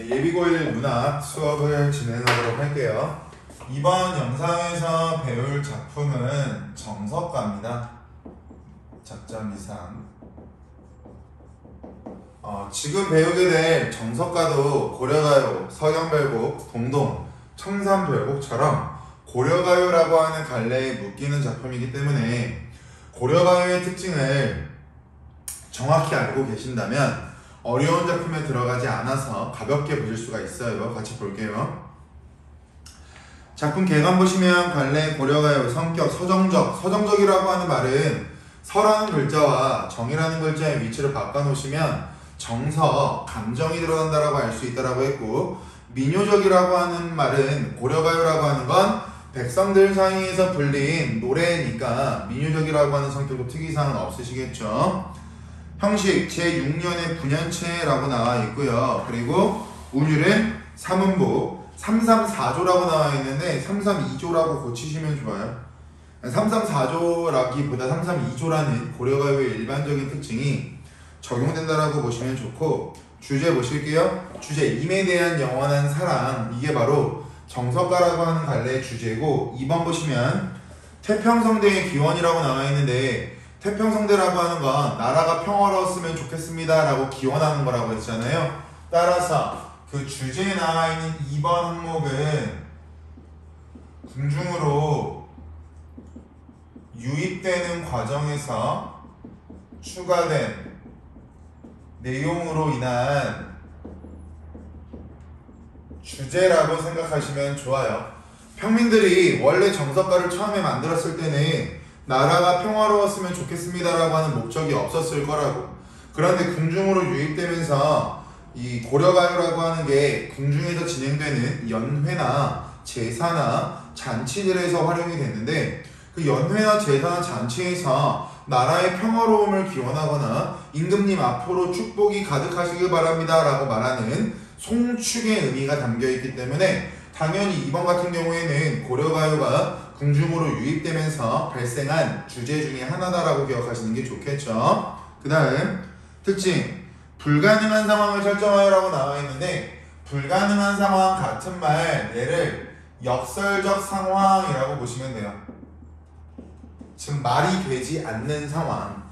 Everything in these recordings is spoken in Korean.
예비고일 문학 수업을 진행하도록 할게요. 이번 영상에서 배울 작품은 정석가입니다. 작전 이상. 지금 배우게 될 정석가도 고려가요, 서경별곡, 동동, 청산별곡처럼 고려가요라고 하는 갈래에 묶이는 작품이기 때문에 고려가요의 특징을 정확히 알고 계신다면 어려운 작품에 들어가지 않아서 가볍게 보실 수가 있어요. 같이 볼게요. 작품 개관 보시면 관례, 고려가요, 성격, 서정적이라고 하는 말은 서라는 글자와 정이라는 글자의 위치를 바꿔놓으시면 정서, 감정이 들어간다라고 알 수 있다라고 했고, 민요적이라고 하는 말은 고려가요라고 하는 건 백성들 사이에서 불린 노래니까 민요적이라고 하는 성격도 특이사항은 없으시겠죠. 형식 제6년의 분연체라고 나와 있고요. 그리고 운율은 삼음보 334조라고 나와 있는데 332조라고 고치시면 좋아요. 334조라기보다 332조라는 고려가요의 일반적인 특징이 적용된다라고 보시면 좋고, 주제 보실게요. 주제 임에 대한 영원한 사랑, 이게 바로 정석가라고 하는 갈래의 주제고, 2번 보시면 태평성대의 기원이라고 나와 있는데 태평성대라고 하는 건 나라가 평화로웠으면 좋겠습니다 라고 기원하는 거라고 했잖아요. 따라서 그 주제에 나와 있는 2번 항목은 궁중으로 유입되는 과정에서 추가된 내용으로 인한 주제라고 생각하시면 좋아요. 평민들이 원래 정석가를 처음에 만들었을 때는 나라가 평화로웠으면 좋겠습니다라고 하는 목적이 없었을 거라고. 그런데 궁중으로 유입되면서 이 고려가요라고 하는 게 궁중에서 진행되는 연회나 제사나 잔치들에서 활용이 됐는데, 그 연회나 제사나 잔치에서 나라의 평화로움을 기원하거나 임금님 앞으로 축복이 가득하시길 바랍니다 라고 말하는 송축의 의미가 담겨있기 때문에 당연히 2번 같은 경우에는 고려가요가 궁중으로 유입되면서 발생한 주제 중에 하나다라고 기억하시는 게 좋겠죠. 그 다음 특징, 불가능한 상황을 설정하여라고 나와 있는데, 불가능한 상황 같은 말, 얘를 역설적 상황이라고 보시면 돼요. 즉 말이 되지 않는 상황,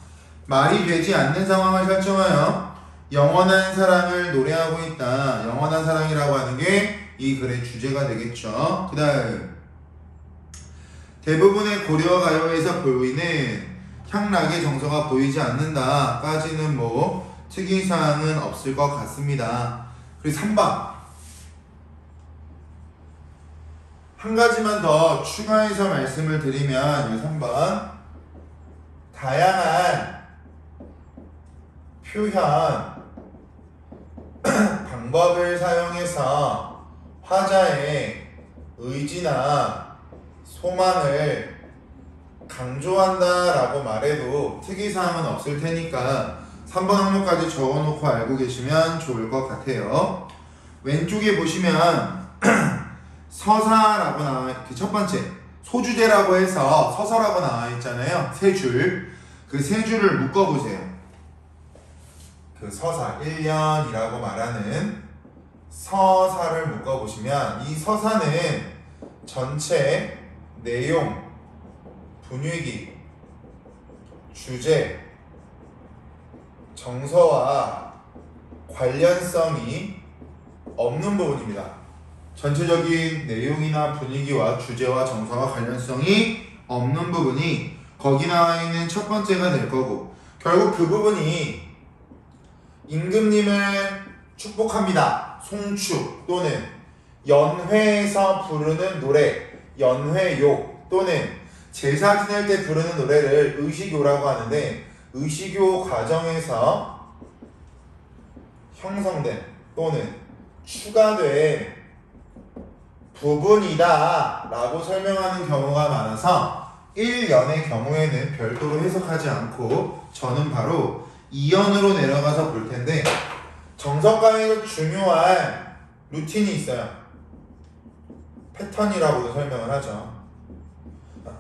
말이 되지 않는 상황을 설정하여 영원한 사랑을 노래하고 있다. 영원한 사랑이라고 하는 게 이 글의 주제가 되겠죠. 그 다음 대부분의 고려가요에서 보이는 향락의 정서가 보이지 않는다 까지는 뭐 특이사항은 없을 것 같습니다. 그리고 3번 한 가지만 더 추가해서 말씀을 드리면, 이 3번 다양한 표현 방법을 사용해서 화자의 의지나 소망을 강조한다 라고 말해도 특이사항은 없을 테니까 3번 항목까지 적어놓고 알고 계시면 좋을 것 같아요. 왼쪽에 보시면 서사라고 나와, 그 첫 번째 소주제라고 해서 서사라고 나와 있잖아요. 세 줄. 그 세 줄을 묶어보세요. 그 서사 1년이라고 말하는 서사를 묶어보시면 이 서사는 전체 내용, 분위기, 주제, 정서와 관련성이 없는 부분입니다. 전체적인 내용이나 분위기와 주제와 정서와 관련성이 없는 부분이 거기 나와 있는 첫 번째가 될 거고, 결국 그 부분이 임금님을 축복합니다. 송축 또는 연회에서 부르는 노래, 연회요 또는 제사 지낼 때 부르는 노래를 의식요라고 하는데, 의식요 과정에서 형성된 또는 추가된 부분이다 라고 설명하는 경우가 많아서 1연의 경우에는 별도로 해석하지 않고 저는 바로 2연으로 내려가서 볼 텐데, 정석가에서 중요한 루틴이 있어요. 패턴이라고도 설명을 하죠.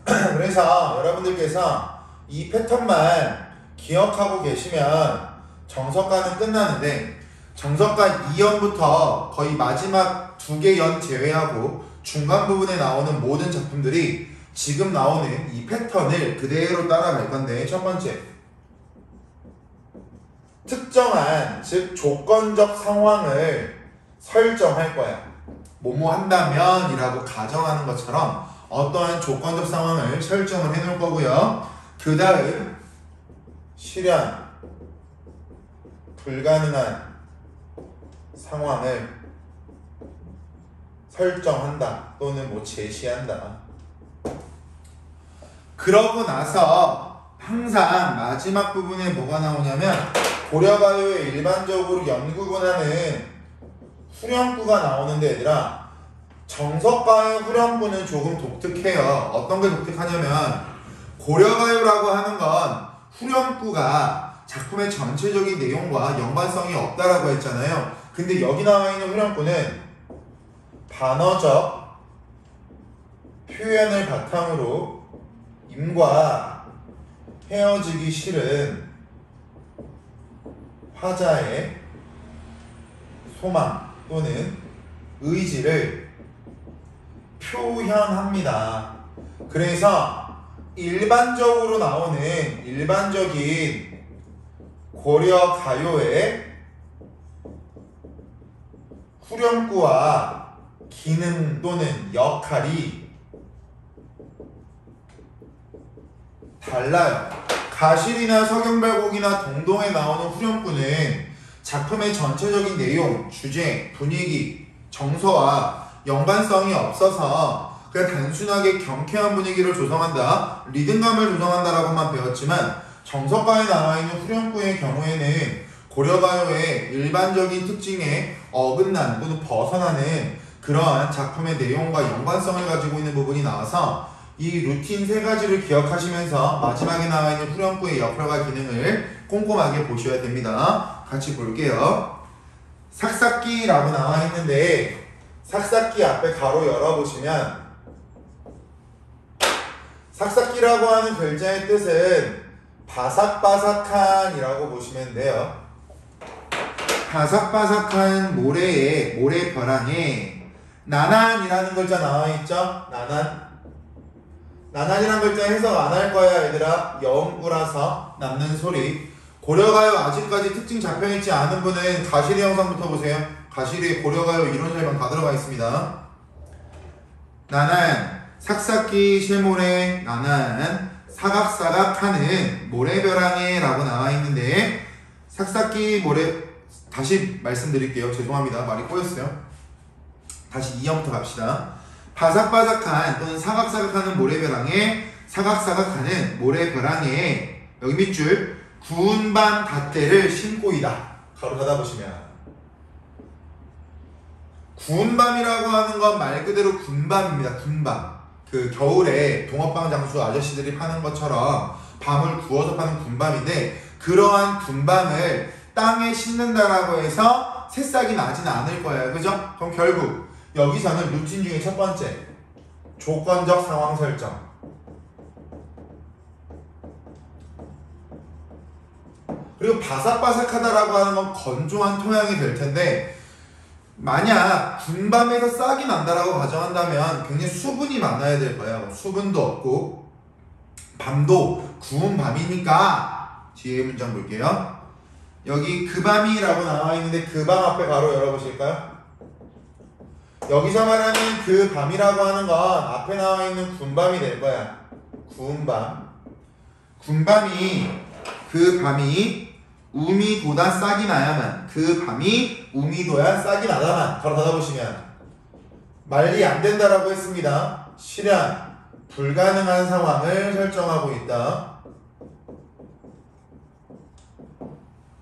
그래서 여러분들께서 이 패턴만 기억하고 계시면 정석가는 끝나는데, 정석가 2연부터 거의 마지막 2개 연 제외하고 중간 부분에 나오는 모든 작품들이 지금 나오는 이 패턴을 그대로 따라갈 건데, 첫 번째, 특정한, 즉 조건적 상황을 설정할 거야. 뭐뭐 한다면 이라고 가정하는 것처럼 어떠한 조건적 상황을 설정을 해 놓을 거고요. 그 다음 실현 불가능한 상황을 설정한다 또는 뭐 제시한다. 그러고 나서 항상 마지막 부분에 뭐가 나오냐면, 고려가요에 일반적으로 연구분하는 후렴구가 나오는데, 얘들아, 정석가의 후렴구는 조금 독특해요. 어떤 게 독특하냐면, 고려가요라고 하는 건 후렴구가 작품의 전체적인 내용과 연관성이 없다라고 했잖아요. 근데 여기 나와 있는 후렴구는 반어적 표현을 바탕으로 임과 헤어지기 싫은 화자의 소망 또는 의지를 표현합니다. 그래서 일반적으로 나오는 일반적인 고려 가요의 후렴구와 기능 또는 역할이 달라요. 가실이나 서경별곡이나 동동에 나오는 후렴구는 작품의 전체적인 내용, 주제, 분위기, 정서와 연관성이 없어서 그냥 단순하게 경쾌한 분위기를 조성한다, 리듬감을 조성한다라고만 배웠지만, 정석가에 나와 있는 후렴구의 경우에는 고려가요의 일반적인 특징에 어긋나는 또는 벗어나는 그러한 작품의 내용과 연관성을 가지고 있는 부분이 나와서 이 루틴 3가지를 기억하시면서 마지막에 나와 있는 후렴구의 역할과 기능을 꼼꼼하게 보셔야 됩니다. 같이 볼게요. 삭삭기라고 나와 있는데, 삭삭기 앞에 가로 열어보시면 삭삭기라고 하는 글자의 뜻은 바삭바삭한 이라고 보시면 돼요. 바삭바삭한 모래에, 모래벼랑에 나난이라는 글자 나와있죠? 나난. 나난이라는 글자 해석 안 할 거야, 얘들아. 여음구라서 남는 소리. 고려가요 아직까지 특징 잡혀있지 않은 분은 가시리 영상부터 보세요. 가시리에 고려가요 이론 설명 다 들어가 있습니다. 나난, 삭삭기 실모래, 나난, 사각사각하는 모래벼랑에 라고 나와 있는데, 삭삭기 모래, 다시 말씀드릴게요. 죄송합니다. 말이 꼬였어요. 다시 2형부터 갑시다. 바삭바삭한 또는 사각사각하는 모래벼랑에, 사각사각하는 모래벼랑에, 여기 밑줄, 구운 밤 닷대를 신고이다. 가로 닫아보시면, 구운 밤이라고 하는 건 말 그대로 군밤입니다. 군밤. 그 겨울에 동업방 장수 아저씨들이 파는 것처럼 밤을 구워서 파는 군밤인데, 그러한 군밤을 땅에 심는다라고 해서 새싹이 나지는 않을 거예요. 그죠? 그럼 결국 여기서는 루틴 중에 첫 번째, 조건적 상황 설정. 그리고 바삭바삭하다라고 하는 건 건조한 토양이 될 텐데, 만약 군밤에서 싹이 난다라고 가정한다면 굉장히 수분이 많아야 될 거예요. 수분도 없고 밤도 구운 밤이니까, 뒤에 문장 볼게요. 여기 그 밤이라고 나와 있는데 그 밤 앞에 바로 열어보실까요? 여기서 말하는 그 밤이라고 하는 건 앞에 나와 있는 군밤이 될 거야. 구운 밤. 군밤이, 그 밤이 우미도다 싹이 나야만, 그 밤이 우미도야 싹이 나다만. 바로 닫아보시면 말이 안 된다라고 했습니다. 실현 불가능한 상황을 설정하고 있다.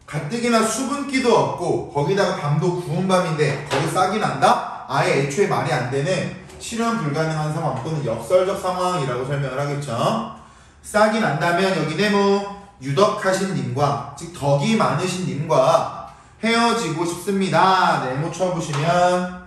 가뜩이나 수분기도 없고 거기다가 밤도 구운 밤인데 거기 싹이 난다? 아예 애초에 말이 안 되는 실현 불가능한 상황 또는 역설적 상황이라고 설명을 하겠죠. 싹이 난다면 여기 네모, 유덕하신 님과, 즉 덕이 많으신 님과 헤어지고 싶습니다. 네모 쳐보시면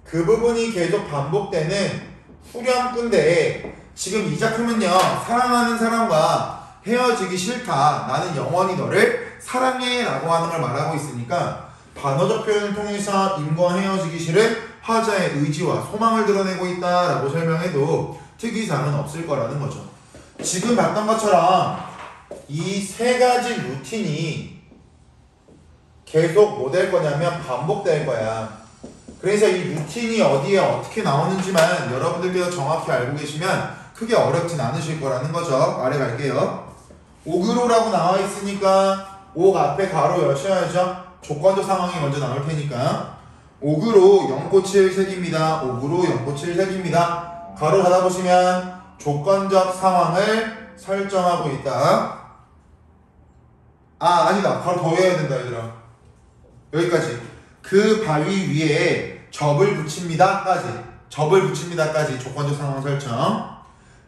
그 부분이 계속 반복되는 후렴구인데, 지금 이 작품은요, 사랑하는 사람과 헤어지기 싫다, 나는 영원히 너를 사랑해 라고 하는 걸 말하고 있으니까 반어적 표현을 통해서 임과 헤어지기 싫은 화자의 의지와 소망을 드러내고 있다 라고 설명해도 특이사항은 없을 거라는 거죠. 지금 봤던 것처럼 이 세 가지 루틴이 계속 뭐 될 거냐면 반복될 거야. 그래서 이 루틴이 어디에 어떻게 나오는지만 여러분들께서 정확히 알고 계시면 크게 어렵진 않으실 거라는 거죠. 아래 갈게요. 옥으로라고 나와 있으니까 옥 앞에 가로 여셔야죠. 조건적 상황이 먼저 나올 테니까 옥으로 연꽃을 새깁니다. 옥으로 연꽃을 새깁니다. 가로 닫아보시면 조건적 상황을 설정하고 있다. 아니다. 가로 더 해야 된다 얘들아. 여기까지. 그 바위 위에 접을 붙입니다까지. 접을 붙입니다까지 조건적 상황 설정.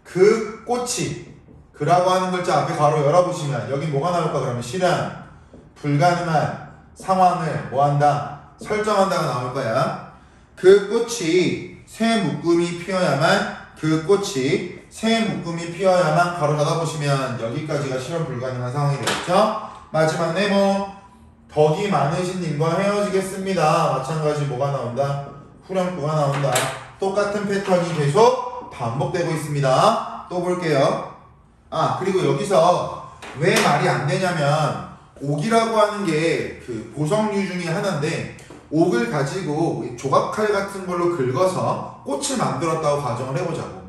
그 꽃이 그라고 하는 글자 앞에 가로 열어보시면 여기 뭐가 나올까? 그러면 실현 불가능한 상황을 뭐한다? 설정한다가 나올 거야. 그 꽃이 새 묶음이 피어야만 가로 닫아보시면 여기까지가 실현 불가능한 상황이 되겠죠. 마지막 네모 덕이 많으신 님과 헤어지겠습니다. 마찬가지 뭐가 나온다? 후렴구가 나온다. 똑같은 패턴이 계속 반복되고 있습니다. 또 볼게요. 그리고 여기서 왜 말이 안 되냐면 옥이라고 하는 게 그 보석류 중에 하나인데 옥을 가지고 조각칼 같은 걸로 긁어서 꽃을 만들었다고 가정을 해보자고.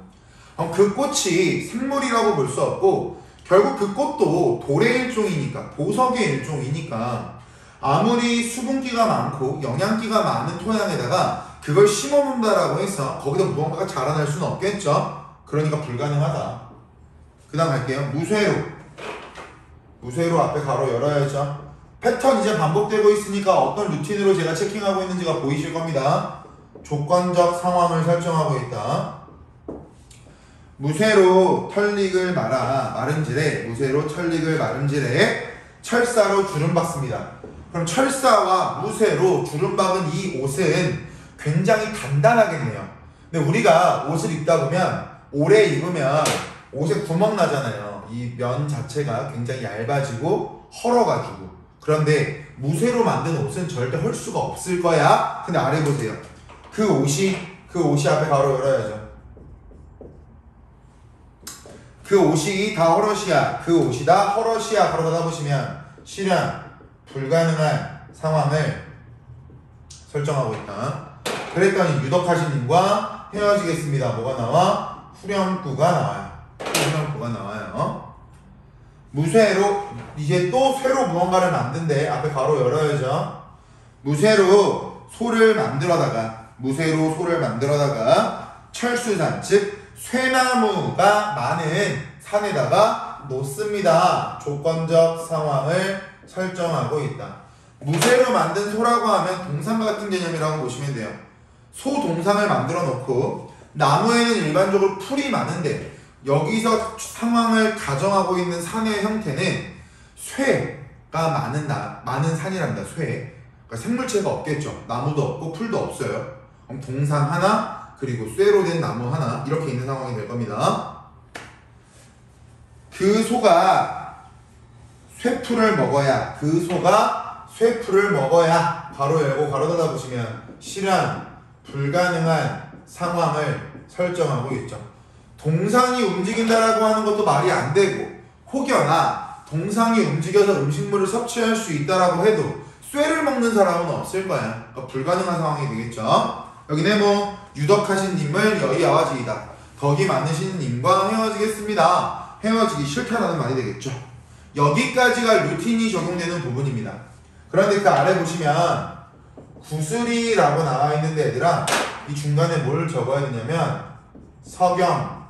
그 꽃이 생물이라고 볼 수 없고 결국 그 꽃도 돌의 일종이니까 보석의 일종이니까 아무리 수분기가 많고 영양기가 많은 토양에다가 그걸 심어놓는다라고 해서 거기다 무언가가 자라날 수는 없겠죠. 그러니까 불가능하다. 그 다음 갈게요. 무쇠로 앞에 가로 열어야죠. 패턴 이제 반복되고 있으니까 어떤 루틴으로 제가 체킹하고 있는지가 보이실 겁니다. 조건적 상황을 설정하고 있다. 무쇠로 털릭을 말아 마름질해. 무쇠로 털릭을 마름질해 철사로 주름박습니다. 그럼 철사와 무쇠로 주름박은 이 옷은 굉장히 단단하겠네요. 근데 우리가 옷을 입다 보면 오래 입으면 옷에 구멍 나잖아요. 이 면 자체가 굉장히 얇아지고 헐어가지고. 그런데 무쇠로 만든 옷은 절대 헐 수가 없을 거야. 근데 아래 보세요. 그 옷이 앞에 가로 열어야죠. 그 옷이 다 허럿이야. 그 옷이 다 허럿이야. 바로 닫아보시면 실현 불가능한 상황을 설정하고 있다. 그랬더니 유덕하신 님과 헤어지겠습니다. 뭐가 나와? 후렴구가 나와요. 후렴구가 나와요. 무쇠로 이제 또 쇠로 무언가를 만든대. 앞에 가로 열어야죠. 무쇠로 소를 만들어다가 철수산 즉 쇠나무가 많은 산에다가 놓습니다. 조건적 상황을 설정하고 있다. 무쇠로 만든 소라고 하면 동상 같은 개념이라고 보시면 돼요. 소 동상을 만들어 놓고 나무에는 일반적으로 풀이 많은데 여기서 상황을 가정하고 있는 산의 형태는 쇠가 많은 산이랍니다. 쇠. 그러니까 생물체가 없겠죠. 나무도 없고 풀도 없어요. 그럼 동상 하나 그리고 쇠로 된 나무 하나 이렇게 있는 상황이 될 겁니다. 그 소가 쇠풀을 먹어야 가로 열고 가로 닫아 보시면 실현 불가능한 상황을 설정하고 있죠. 동상이 움직인다라고 하는 것도 말이 안 되고 혹여나 동상이 움직여서 음식물을 섭취할 수 있다라고 해도 쇠를 먹는 사람은 없을 거야. 그러니까 불가능한 상황이 되겠죠. 여기 네모 유덕하신 님을 여의아와지이다. 덕이 많으신 님과 헤어지겠습니다. 헤어지기 싫다라는 말이 되겠죠. 여기까지가 루틴이 적용되는 부분입니다. 그런데 그 아래 보시면 구슬이라고 나와 있는데 얘들아 이 중간에 뭘 적어야 되냐면 서경,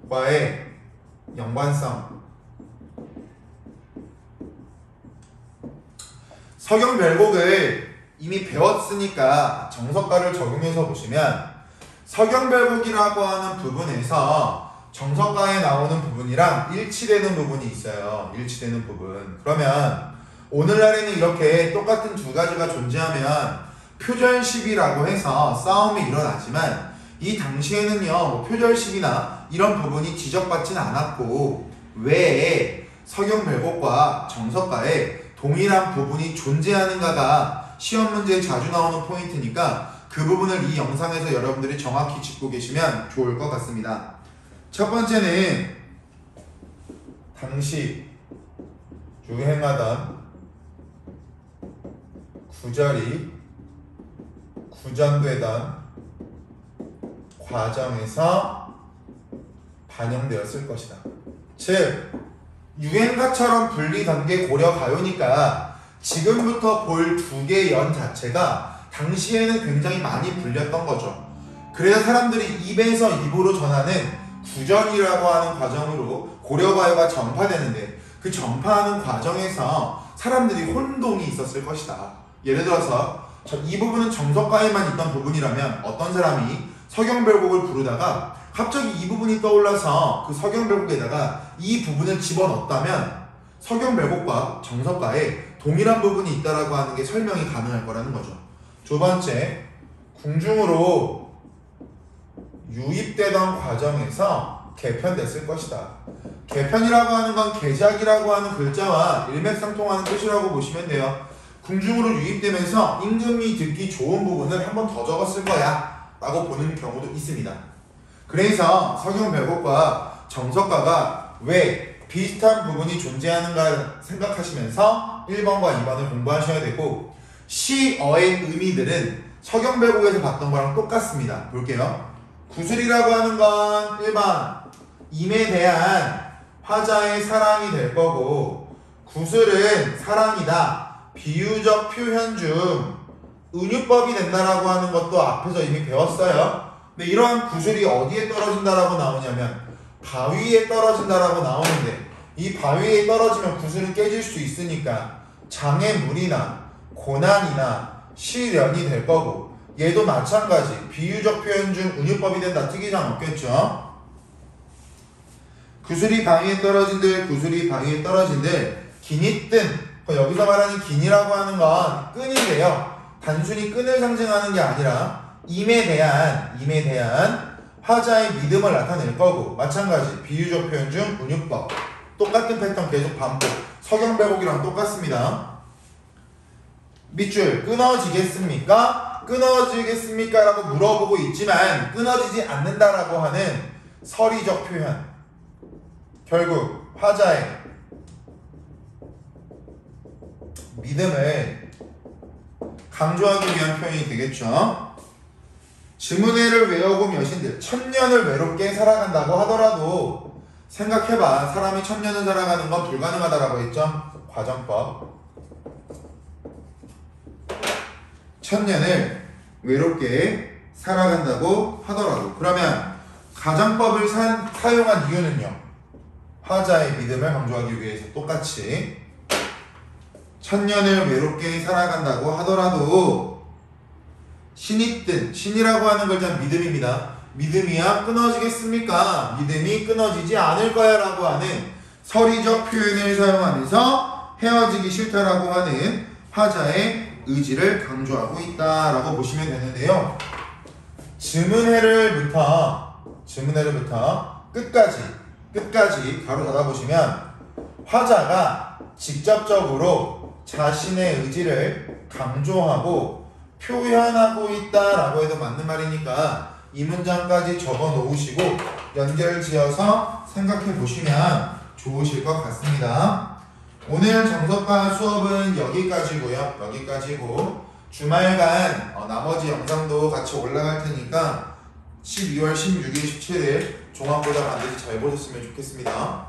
별곡과의 연관성. 서경, 별곡을 이미 배웠으니까 정석가를 적용해서 보시면 서경, 별곡이라고 하는 부분에서 정석가에 나오는 부분이랑 일치되는 부분이 있어요. 일치되는 부분. 그러면 오늘날에는 이렇게 똑같은 두 가지가 존재하면 표절시비라고 해서 싸움이 일어나지만 이 당시에는요, 뭐 표절식이나 이런 부분이 지적받지는 않았고 왜 서경별곡과 정석가에 동일한 부분이 존재하는가가 시험 문제에 자주 나오는 포인트니까 그 부분을 이 영상에서 여러분들이 정확히 짚고 계시면 좋을 것 같습니다. 첫 번째는 당시 유행하던 구절이 구전되던 과정에서 반영되었을 것이다. 즉 유행가처럼 불리던 게 고려가요니까 지금부터 볼 두 개의 연 자체가 당시에는 굉장히 많이 불렸던 거죠. 그래서 사람들이 입에서 입으로 전하는 구전이라고 하는 과정으로 고려가요가 전파되는데 그 전파하는 과정에서 사람들이 혼동이 있었을 것이다. 예를 들어서 이 부분은 정석가에만 있던 부분이라면 어떤 사람이 서경별곡을 부르다가 갑자기 이 부분이 떠올라서 그 서경별곡에다가 이 부분을 집어넣었다면 서경별곡과 정석가에 동일한 부분이 있다라고 하는 게 설명이 가능할 거라는 거죠. 두 번째, 궁중으로 유입되던 과정에서 개편됐을 것이다. 개편이라고 하는 건 개작이라고 하는 글자와 일맥상통하는 뜻이라고 보시면 돼요. 궁중으로 유입되면서 임금이 듣기 좋은 부분을 한 번 더 적었을 거야 라고 보는 경우도 있습니다. 그래서 서경별곡과 정석가가 왜 비슷한 부분이 존재하는가 생각하시면서 1번과 2번을 공부하셔야 되고 시어의 의미들은 서경별곡에서 봤던 거랑 똑같습니다. 볼게요. 구슬이라고 하는 건 1번 임에 대한 화자의 사랑이 될 거고 구슬은 사랑이다. 비유적 표현 중 은유법이 된다라고 하는 것도 앞에서 이미 배웠어요. 근데 이러한 구슬이 어디에 떨어진다라고 나오냐면 바위에 떨어진다라고 나오는데 이 바위에 떨어지면 구슬은 깨질 수 있으니까 장애물이나 고난이나 시련이 될 거고 얘도 마찬가지 비유적 표현 중 은유법이 된다. 특이장 없겠죠. 구슬이 바위에 떨어진들 구슬이 바위에 떨어진들 기니 뜬 여기서 말하는 기니라고 하는 건 끈인데요. 단순히 끈을 상징하는 게 아니라 임에 대한 화자의 믿음을 나타낼 거고 마찬가지 비유적 표현 중 은유법 똑같은 패턴 계속 반복 서경별곡이랑 똑같습니다. 밑줄 끊어지겠습니까? 끊어지겠습니까? 라고 물어보고 있지만 끊어지지 않는다라고 하는 서리적 표현 결국 화자의 믿음을 강조하기 위한 표현이 되겠죠. 지문회를 외우고 여신들 천년을 외롭게 살아간다고 하더라도 생각해봐. 사람이 천년을 살아가는 건 불가능하다라고 했죠. 과정법 천년을 외롭게 살아간다고 하더라도 그러면 가정법을 사용한 이유는요. 화자의 믿음을 강조하기 위해서 똑같이 천년을 외롭게 살아간다고 하더라도 신이 뜬 신이라고 하는 글자는 믿음입니다. 믿음이야 끊어지겠습니까? 믿음이 끊어지지 않을 거야 라고 하는 서리적 표현을 사용하면서 헤어지기 싫다라고 하는 화자의 의지를 강조하고 있다라고 보시면 되는데요. 지문회를부터 끝까지 가로 닫아보시면 화자가 직접적으로 자신의 의지를 강조하고 표현하고 있다라고 해도 맞는 말이니까 이 문장까지 적어 놓으시고 연결 지어서 생각해 보시면 좋으실 것 같습니다. 오늘 정석가 수업은 여기까지고 주말간 나머지 영상도 같이 올라갈 테니까 12월 16일, 17일 종합고사 반드시 잘 보셨으면 좋겠습니다.